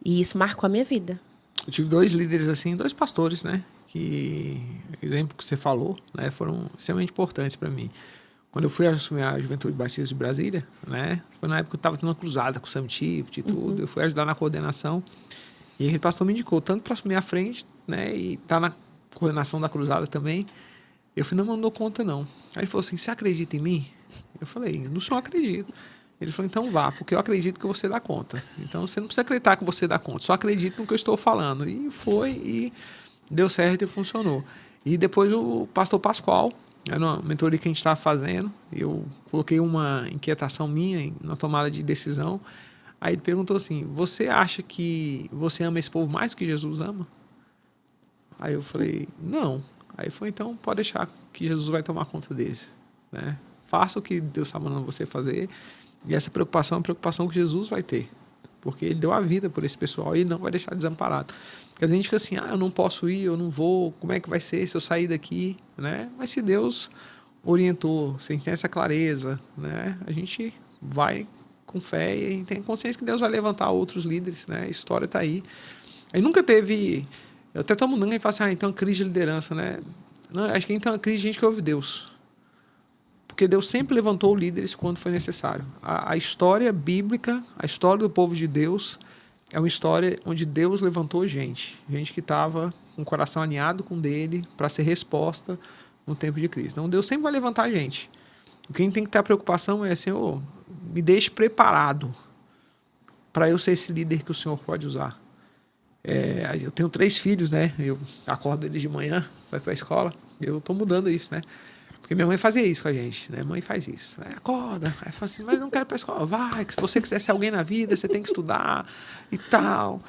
E isso marcou a minha vida. Eu tive 2 líderes assim, 2 pastores, né? Que, exemplo que você falou, né? Foram extremamente importantes para mim. Quando eu fui assumir a Juventude Batista de Brasília, né? Foi na época que eu estava tendo uma cruzada com o Sam Tipt e tudo. Eu fui ajudar na coordenação. E aquele pastor me indicou tanto para assumir a frente, né? E tá na coordenação da cruzada também. Eu falei, não dou conta, não. Aí ele falou assim, você acredita em mim? Eu falei, no senhor acredito. Ele falou, então vá, porque eu acredito que você dá conta. Então você não precisa acreditar que você dá conta, só acredita no que eu estou falando. E foi, e deu certo e funcionou. E depois o pastor Pascoal, era uma mentoria que a gente estava fazendo, eu coloquei uma inquietação minha na tomada de decisão. Aí ele perguntou assim, você acha que você ama esse povo mais do que Jesus ama? Aí eu falei, não. Aí foi, então pode deixar que Jesus vai tomar conta deles, né? Faça o que Deus está mandando você fazer. E essa preocupação é uma preocupação que Jesus vai ter, porque ele deu a vida por esse pessoal e ele não vai deixar desamparado. Porque a gente fica assim, eu não posso ir, eu não vou, como é que vai ser se eu sair daqui, né? Mas se Deus orientou, se a gente tem essa clareza, né? A gente vai com fé e a gente tem consciência que Deus vai levantar outros líderes, né? A história está aí. Aí nunca teve... Eu até tomo nunca e falo assim, então crise de liderança, né? Não, acho que então a crise de gente que ouve Deus. Porque Deus sempre levantou líderes quando foi necessário. A história bíblica, a história do povo de Deus, é uma história onde Deus levantou gente. Gente que estava com o coração alinhado com dele para ser resposta no tempo de crise. Então Deus sempre vai levantar gente. O que a gente tem que ter a preocupação é, Senhor, me deixe preparado para eu ser esse líder que o Senhor pode usar. Eu tenho 3 filhos, né? Eu acordo eles de manhã, vai para a escola. Eu estou mudando isso, né? Porque minha mãe fazia isso com a gente, né? Mãe faz isso. Acorda, aí fala assim, mas não quero ir para a escola. Vai, que se você quiser ser alguém na vida, você tem que estudar e tal.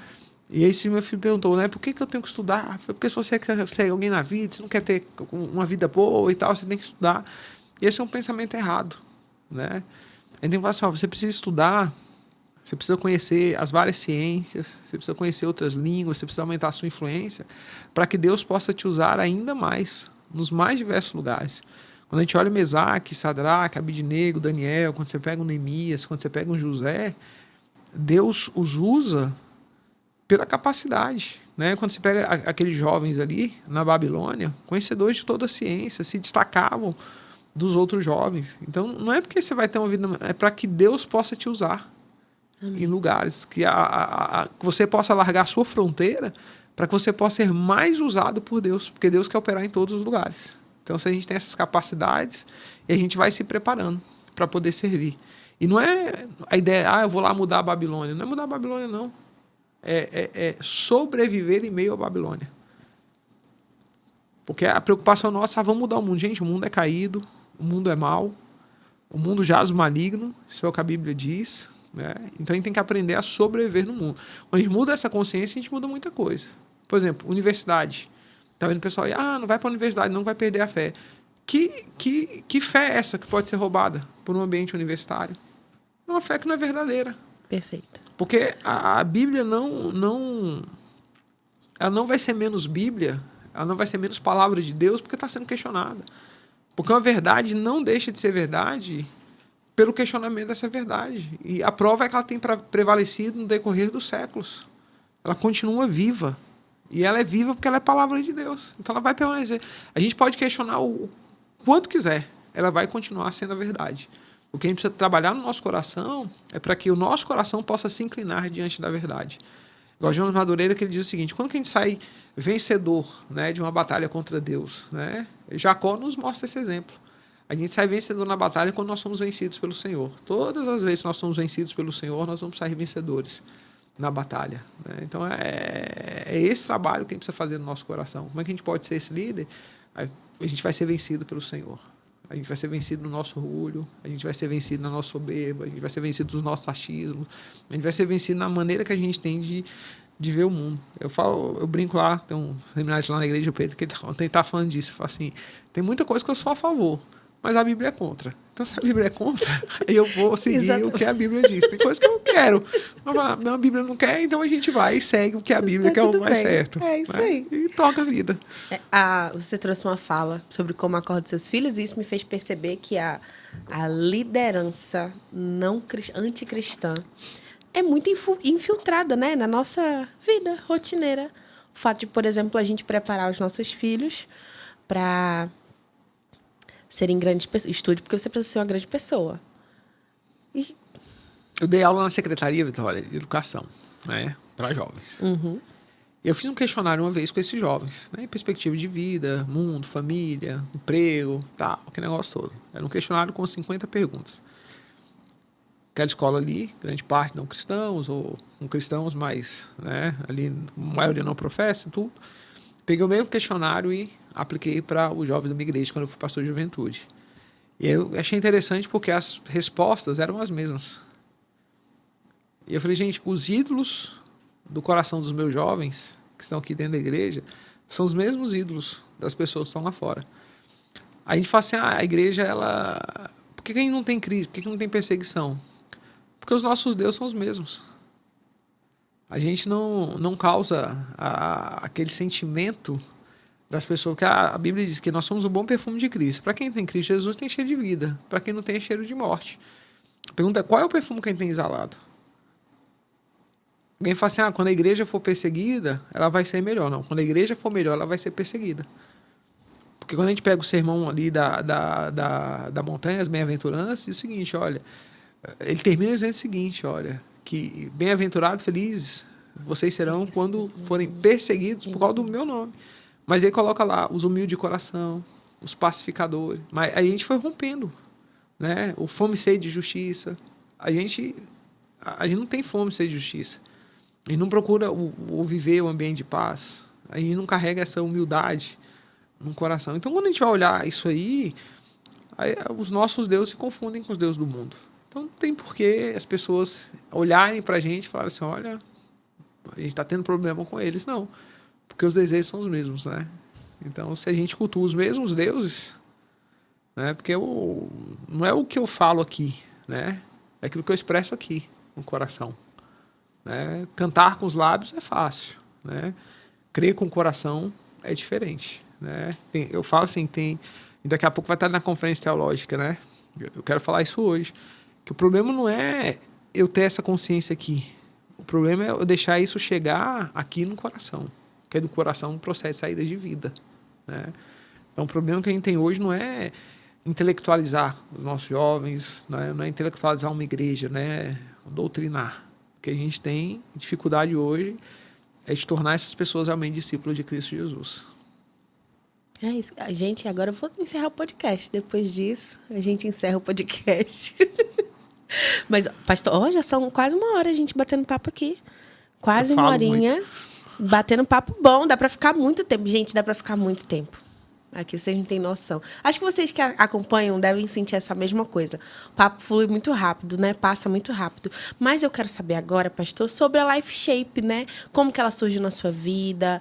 E aí, se meu filho perguntou, né? Por que eu tenho que estudar? Porque se você quer ser alguém na vida, você não quer ter uma vida boa e tal, você tem que estudar. E esse é um pensamento errado, né? A gente tem que falar assim, você precisa estudar, você precisa conhecer as várias ciências, você precisa conhecer outras línguas, você precisa aumentar a sua influência para que Deus possa te usar ainda mais, nos mais diversos lugares. Quando a gente olha Mesaque, Sadraque, Abidnego, Daniel, quando você pega um Neemias, quando você pega um José, Deus os usa pela capacidade, né? Quando você pega aqueles jovens ali na Babilônia, conhecedores de toda a ciência, se destacavam dos outros jovens. Então, não é porque você vai ter uma vida, é para que Deus possa te usar. Amém. Em lugares, que você possa largar a sua fronteira para que você possa ser mais usado por Deus, porque Deus quer operar em todos os lugares. Então, se a gente tem essas capacidades, a gente vai se preparando para poder servir. E não é a ideia, eu vou lá mudar a Babilônia. Não é mudar a Babilônia, não. É sobreviver em meio à Babilônia. Porque a preocupação nossa, vamos mudar o mundo. Gente, o mundo é caído, o mundo é mau, o mundo jaz o maligno, isso é o que a Bíblia diz, né? Então a gente tem que aprender a sobreviver no mundo. Quando a gente muda essa consciência, a gente muda muita coisa. Por exemplo, universidade. Tá vendo o pessoal aí, não vai para a universidade, não vai perder a fé. Que fé é essa que pode ser roubada por um ambiente universitário? É uma fé que não é verdadeira. Perfeito. Porque a Bíblia ela não vai ser menos Bíblia, ela não vai ser menos palavra de Deus porque está sendo questionada. Porque uma verdade não deixa de ser verdade pelo questionamento dessa verdade. E a prova é que ela tem prevalecido no decorrer dos séculos. Ela continua viva. E ela é viva porque ela é palavra de Deus. Então ela vai permanecer. A gente pode questionar o quanto quiser. Ela vai continuar sendo a verdade. O que a gente precisa trabalhar no nosso coração é para que o nosso coração possa se inclinar diante da verdade. Igual João Madureira, que ele diz o seguinte, quando que a gente sai vencedor, né, de uma batalha contra Deus? Né? Jacó nos mostra esse exemplo. A gente sai vencedor na batalha quando nós somos vencidos pelo Senhor. Todas as vezes que nós somos vencidos pelo Senhor, nós vamos sair vencedores na batalha. Né? Então, é esse trabalho que a gente precisa fazer no nosso coração. Como é que a gente pode ser esse líder? A gente vai ser vencido pelo Senhor. A gente vai ser vencido no nosso orgulho, a gente vai ser vencido na nossa soberba, a gente vai ser vencido nos nossos achismos, a gente vai ser vencido na maneira que a gente tem de ver o mundo. Eu brinco lá, tem um seminário lá na igreja do Pedro, que ele tá falando disso. Eu falo assim, tem muita coisa que eu sou a favor, mas a Bíblia é contra. Então, se a Bíblia é contra, aí eu vou seguir o que a Bíblia diz. Tem coisa que eu quero, mas a Bíblia não quer, então a gente vai e segue o que a Bíblia quer o mais certo. É isso aí. E toca a vida. Você trouxe uma fala sobre como acorda seus filhos, e isso me fez perceber que a liderança anticristã é muito infiltrada, né, na nossa vida rotineira. O fato de, por exemplo, a gente preparar os nossos filhos para serem grandes pessoas. Estude porque você precisa ser uma grande pessoa. Eu dei aula na Secretaria, Vitória, de Educação, né, para jovens. Uhum. Eu fiz um questionário uma vez com esses jovens, né, perspectiva de vida, mundo, família, emprego, tal, aquele negócio todo. Era um questionário com 50 perguntas. Aquela escola ali, grande parte não cristãos, ou com cristãos, mas, né, ali a maioria não professa, tudo. Peguei o mesmo questionário e apliquei para os jovens da minha igreja quando eu fui pastor de juventude. E eu achei interessante porque as respostas eram as mesmas. E eu falei, gente, os ídolos do coração dos meus jovens, que estão aqui dentro da igreja, são os mesmos ídolos das pessoas que estão lá fora. Aí a gente fala assim, a igreja, ela... Por que a gente não tem crise? Por que não tem perseguição? Porque os nossos deuses são os mesmos. A gente não causa aquele sentimento das pessoas, que a Bíblia diz que nós somos o bom perfume de Cristo. Para quem tem Cristo Jesus, tem cheiro de vida. Para quem não tem, é cheiro de morte. A pergunta é, qual é o perfume que a gente tem exalado? Alguém fala assim, quando a igreja for perseguida, ela vai ser melhor. Não, quando a igreja for melhor, ela vai ser perseguida. Porque quando a gente pega o sermão ali da montanha, as bem-aventuranças, diz o seguinte, olha, ele termina dizendo o seguinte, olha, que bem-aventurado, felizes vocês serão quando forem perseguidos por causa do meu nome. Mas ele coloca lá os humildes de coração, os pacificadores. Mas aí a gente foi rompendo, né? O fome e sede de justiça. A gente não tem fome e sede de justiça. A gente não procura o viver o ambiente de paz. A gente não carrega essa humildade no coração. Então, quando a gente vai olhar isso aí os nossos deuses se confundem com os deuses do mundo. Então, não tem por que as pessoas olharem para a gente e falarem assim, olha, a gente está tendo problema com eles. Não. Porque os desejos são os mesmos, né? Então, se a gente cultua os mesmos deuses, né? Porque não é o que eu falo aqui, né? É aquilo que eu expresso aqui no coração, né? Cantar com os lábios é fácil, né? Crer com o coração é diferente, né? Eu falo assim, daqui a pouco vai estar na conferência teológica, né? Eu quero falar isso hoje, que o problema não é eu ter essa consciência aqui. O problema é eu deixar isso chegar aqui no coração. Porque do coração processa saída de vida, né? Então, o problema que a gente tem hoje não é intelectualizar os nossos jovens, não é intelectualizar uma igreja, né? Doutrinar. O que a gente tem dificuldade hoje é de tornar essas pessoas realmente discípulos de Cristo Jesus. É isso. Gente, agora eu vou encerrar o podcast. Depois disso, a gente encerra o podcast. Mas, pastor, já são quase uma hora a gente batendo papo aqui. Quase uma horinha. Muito. Batendo papo bom, dá pra ficar muito tempo. Gente, dá pra ficar muito tempo. Aqui vocês não têm noção. Acho que vocês que acompanham devem sentir essa mesma coisa. O papo flui muito rápido, né? Passa muito rápido. Mas eu quero saber agora, pastor, sobre a Life Shape, né? Como que ela surgiu na sua vida,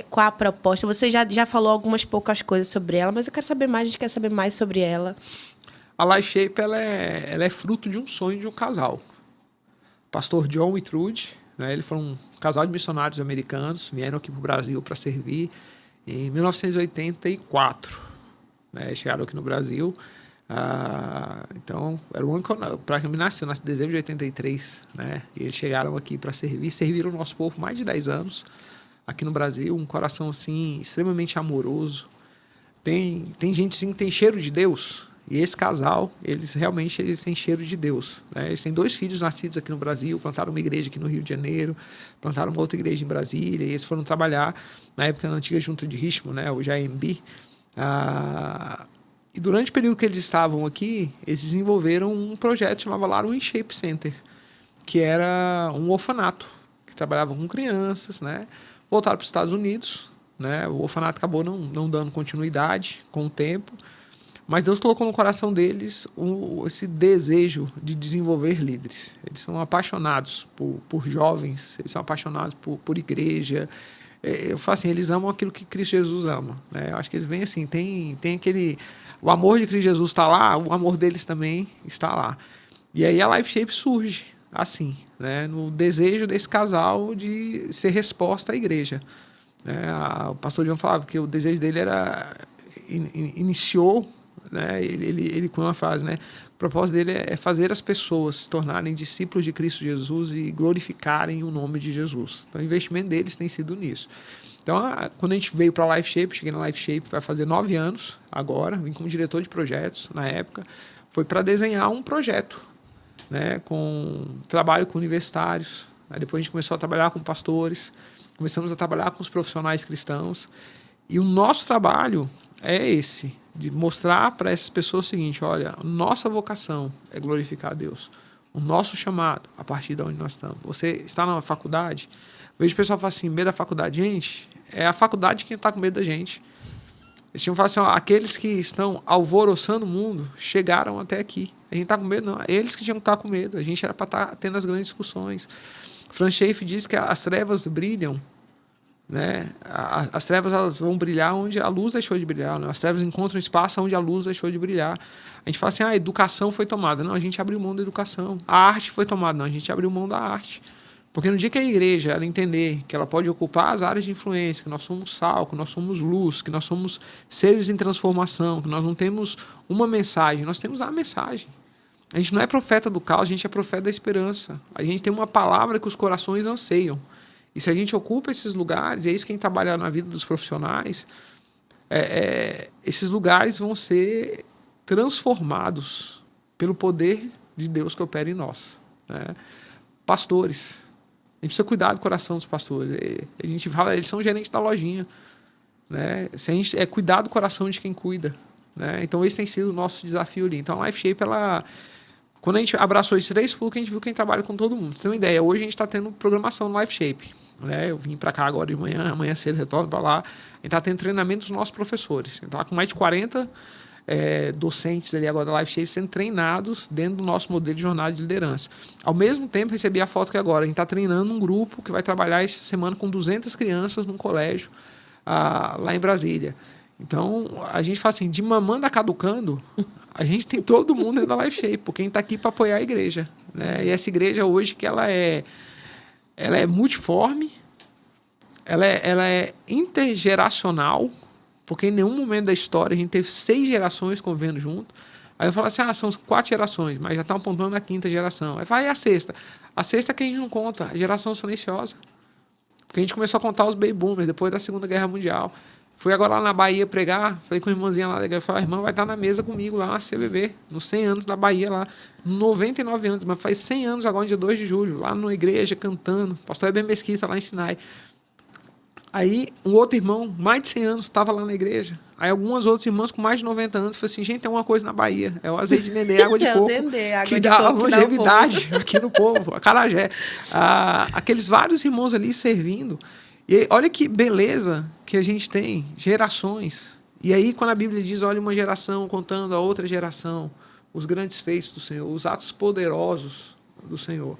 qual a proposta. Você já falou algumas poucas coisas sobre ela, mas eu quero saber mais, a gente quer saber mais sobre ela. A Life Shape, ela é fruto de um sonho de um casal. Pastor John e Trude, né? Eles foram um casal de missionários americanos, vieram aqui para o Brasil para servir em 1984. Né? Chegaram aqui no Brasil. Então, era o único para que eu nasci em dezembro de 83. Né? E eles chegaram aqui para servir, serviram o nosso povo mais de 10 anos aqui no Brasil. Um coração assim, extremamente amoroso. Tem gente assim, que tem cheiro de Deus. E esse casal, eles têm cheiro de Deus. Né? Eles têm 2 filhos nascidos aqui no Brasil, plantaram uma igreja aqui no Rio de Janeiro, plantaram uma outra igreja em Brasília, e eles foram trabalhar na época na antiga junta de Richmond, né? Hoje é a AMB. E durante o período que eles estavam aqui, eles desenvolveram um projeto que chamava Larum Shape Center, que era um orfanato, que trabalhava com crianças, né? Voltaram para os Estados Unidos, né? O orfanato acabou não dando continuidade com o tempo, mas Deus colocou no coração deles esse desejo de desenvolver líderes. Eles são apaixonados por jovens, eles são apaixonados por igreja. Eu falo assim, eles amam aquilo que Cristo Jesus ama. Né? Eu acho que eles vêm assim, tem aquele... O amor de Cristo Jesus está lá, o amor deles também está lá. E aí a Life Shape surge assim, né? No desejo desse casal de ser resposta à igreja. O pastor João falava que o desejo dele iniciou, né? Ele com uma frase, né? O propósito dele é fazer as pessoas se tornarem discípulos de Cristo Jesus e glorificarem o nome de Jesus. Então, o investimento deles tem sido nisso. Então, quando a gente veio para a Life Shape, cheguei na Life Shape, vai fazer 9 anos agora, vim como diretor de projetos na época, foi para desenhar um projeto, né? Com trabalho com universitários. Aí depois a gente começou a trabalhar com pastores, começamos a trabalhar com os profissionais cristãos. E o nosso trabalho é esse, de mostrar para essas pessoas o seguinte, olha, nossa vocação é glorificar a Deus. O nosso chamado, a partir de onde nós estamos. Você está na faculdade, vejo o pessoal falar assim, medo da faculdade. Gente, é a faculdade quem está com medo da gente. Eles tinham falado assim, ó, aqueles que estão alvoroçando o mundo chegaram até aqui. A gente está com medo, não. Eles que tinham que estar com medo. A gente era para estar tendo as grandes discussões. Franz Schaeffer diz que as trevas brilham, né? As trevas elas vão brilhar onde a luz deixou de brilhar, né? As trevas encontram espaço onde a luz deixou de brilhar. A gente fala assim, a educação foi tomada. Não, a gente abriu mão da educação. A arte foi tomada. Não, a gente abriu mão da arte. Porque no dia que a igreja ela entender que ela pode ocupar as áreas de influência, que nós somos sal, que nós somos luz, que nós somos seres em transformação, que nós não temos uma mensagem, nós temos a mensagem. A gente não é profeta do caos, a gente é profeta da esperança. A gente tem uma palavra que os corações anseiam. E se a gente ocupa esses lugares, e é isso que a gente trabalha na vida dos profissionais, esses lugares vão ser transformados pelo poder de Deus que opera em nós. Né? Pastores. A gente precisa cuidar do coração dos pastores. A gente fala, eles são gerentes da lojinha. Né? Se a gente, cuidar do coração de quem cuida. Né? Então, esse tem sido o nosso desafio ali. Então, a LifeShape, quando a gente abraçou esses 3 públicos, a gente viu que a gente trabalha com todo mundo. Você tem uma ideia, hoje a gente está tendo programação no LifeShape. Né? Eu vim para cá agora de manhã, amanhã cedo retorno para lá. A gente está tendo treinamento dos nossos professores. A gente está com mais de 40 docentes ali agora da LifeShape sendo treinados dentro do nosso modelo de jornada de liderança. Ao mesmo tempo, recebi a foto que agora a gente está treinando um grupo que vai trabalhar essa semana com 200 crianças num colégio lá em Brasília. Então, a gente fala assim, de mamanda caducando, a gente tem todo mundo dentro da LifeShape, porque a gente está aqui para apoiar a igreja. Né? E essa igreja hoje, que ela é multiforme, ela é intergeracional, porque em nenhum momento da história a gente teve 6 gerações convivendo junto. Aí eu falo assim, são 4 gerações, mas já estão apontando a 5ª geração. Aí fala, e a 6ª? A 6ª que a gente não conta, a geração silenciosa. Porque a gente começou a contar os baby boomers depois da Segunda Guerra Mundial. Fui agora lá na Bahia pregar, falei com a irmãzinha lá, eu falei, a irmã vai estar na mesa comigo lá na CBB, nos 100 anos da Bahia lá, 99 anos, mas faz 100 anos agora, dia 2 de julho, lá na igreja, cantando, pastor Eber Mesquita lá em Sinai. Aí, um outro irmão, mais de 100 anos, estava lá na igreja. Aí, algumas outras irmãs com mais de 90 anos, falaram assim, gente, tem uma coisa na Bahia, é o azeite de dendê, água de coco, que dá a longevidade aqui no povo, acarajé. Aqueles vários irmãos ali servindo. E olha que beleza que a gente tem, gerações. E aí, quando a Bíblia diz, olha uma geração contando a outra geração, os grandes feitos do Senhor, os atos poderosos do Senhor,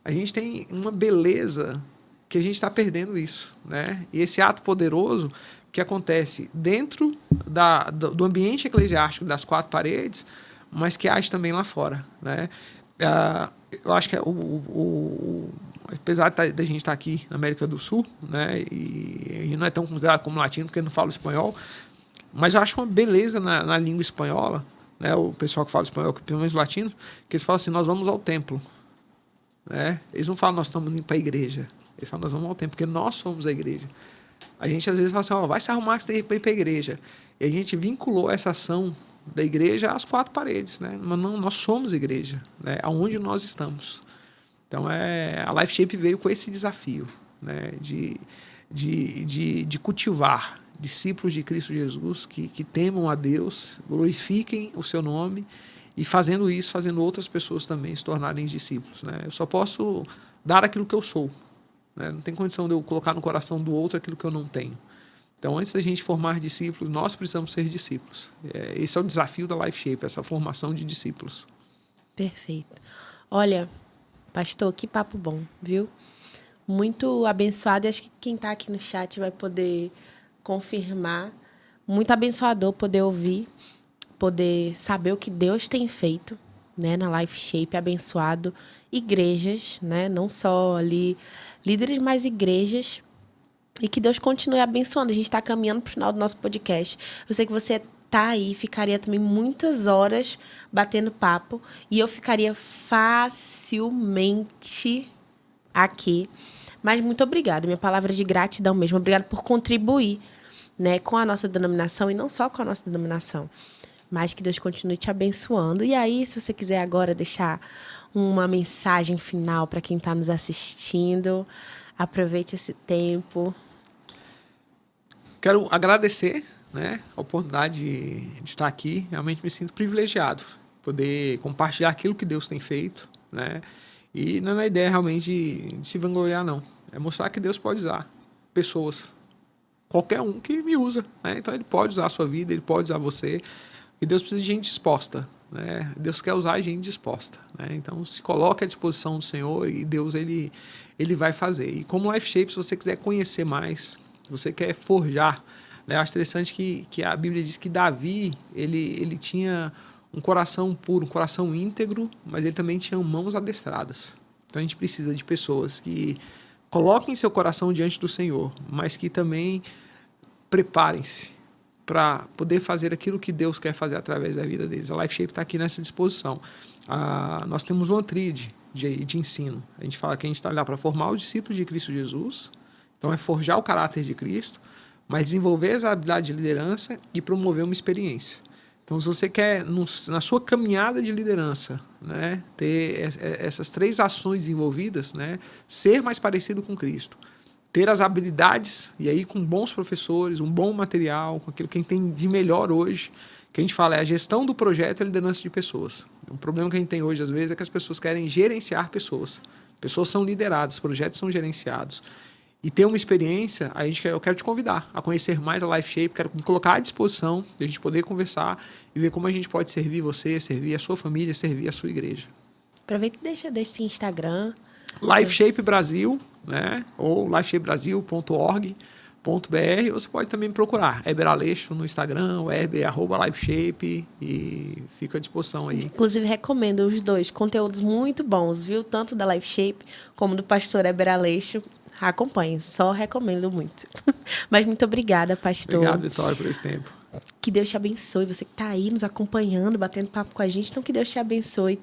a gente tem uma beleza que a gente está perdendo isso. Né? E esse ato poderoso que acontece dentro do ambiente eclesiástico das 4 paredes, mas que age também lá fora. Né? Eu acho que apesar da gente estar aqui na América do Sul, né, e não é tão considerado como latino, porque não fala espanhol, mas eu acho uma beleza na língua espanhola, né, o pessoal que fala espanhol, pelo menos latino, que eles falam assim, nós vamos ao templo. Né? Eles não falam, nós estamos indo para a igreja. Eles falam, nós vamos ao templo, porque nós somos a igreja. A gente às vezes fala assim, vai se arrumar que você tem que ir para a igreja. E a gente vinculou essa ação da igreja às 4 paredes. Né? Mas não, nós somos igreja, né? Aonde nós estamos. Então, a LifeShape veio com esse desafio, né? de cultivar discípulos de Cristo Jesus que temam a Deus, glorifiquem o seu nome e fazendo isso, fazendo outras pessoas também se tornarem discípulos. Né? Eu só posso dar aquilo que eu sou. Né? Não tem condição de eu colocar no coração do outro aquilo que eu não tenho. Então, antes da gente formar discípulos, nós precisamos ser discípulos. Esse é o desafio da LifeShape, essa formação de discípulos. Perfeito. Olha, pastor, que papo bom, viu? Muito abençoado. E acho que quem está aqui no chat vai poder confirmar. Muito abençoador poder ouvir, poder saber o que Deus tem feito, né, na LifeShape, abençoado igrejas, né, não só ali líderes, mas igrejas, e que Deus continue abençoando. A gente está caminhando para o final do nosso podcast. Eu sei que você tá aí, ficaria também muitas horas batendo papo, e eu ficaria facilmente aqui. Mas muito obrigada, minha palavra de gratidão mesmo. Obrigada por contribuir, né, com a nossa denominação, e não só com a nossa denominação, mas que Deus continue te abençoando. E aí, se você quiser agora deixar uma mensagem final para quem está nos assistindo, aproveite esse tempo. Quero agradecer, né, a oportunidade de estar aqui. Realmente me sinto privilegiado poder compartilhar aquilo que Deus tem feito, né? E não é na ideia realmente de se vangloriar, não. É mostrar que Deus pode usar pessoas, qualquer um que me usa, né? Então ele pode usar a sua vida, ele pode usar você, e Deus precisa de gente disposta, né? Deus quer usar gente disposta, né? Então se coloque à disposição do Senhor, e Deus ele vai fazer. E como LifeShape, se você quiser conhecer mais, se você quer forjar, né? Eu acho interessante que a Bíblia diz que Davi ele tinha um coração puro, um coração íntegro, mas ele também tinha mãos adestradas. Então a gente precisa de pessoas que coloquem seu coração diante do Senhor, mas que também preparem-se para poder fazer aquilo que Deus quer fazer através da vida deles. A Life Shape está aqui nessa disposição. Nós temos uma tríade de ensino. A gente fala que a gente está lá para formar os discípulos de Cristo Jesus, então é forjar o caráter de Cristo, mas desenvolver essa habilidade de liderança e promover uma experiência. Então, se você quer, na sua caminhada de liderança, né, ter essas 3 ações envolvidas, né, ser mais parecido com Cristo, ter as habilidades, e aí com bons professores, um bom material, com aquilo que a gente tem de melhor hoje, que a gente fala é a gestão do projeto e a liderança de pessoas. O problema que a gente tem hoje, às vezes, é que as pessoas querem gerenciar pessoas. Pessoas são lideradas, projetos são gerenciados. E ter uma experiência, eu quero te convidar a conhecer mais a Life Shape, quero me colocar à disposição de a gente poder conversar e ver como a gente pode servir você, servir a sua família, servir a sua igreja. Aproveita e deixa Instagram. Life Shape Brasil, né? Ou lifeshapebrasil.org.br. Você pode também me procurar Heber Aleixo no Instagram, Heber@lifeshape, e fica à disposição aí. Inclusive, recomendo os 2, conteúdos muito bons, viu? Tanto da Life Shape como do pastor Heber Aleixo. Acompanhe, só recomendo muito. Mas muito obrigada, pastor. Obrigado, Vitória, por esse tempo. Que Deus te abençoe. Você que está aí nos acompanhando, batendo papo com a gente, então que Deus te abençoe.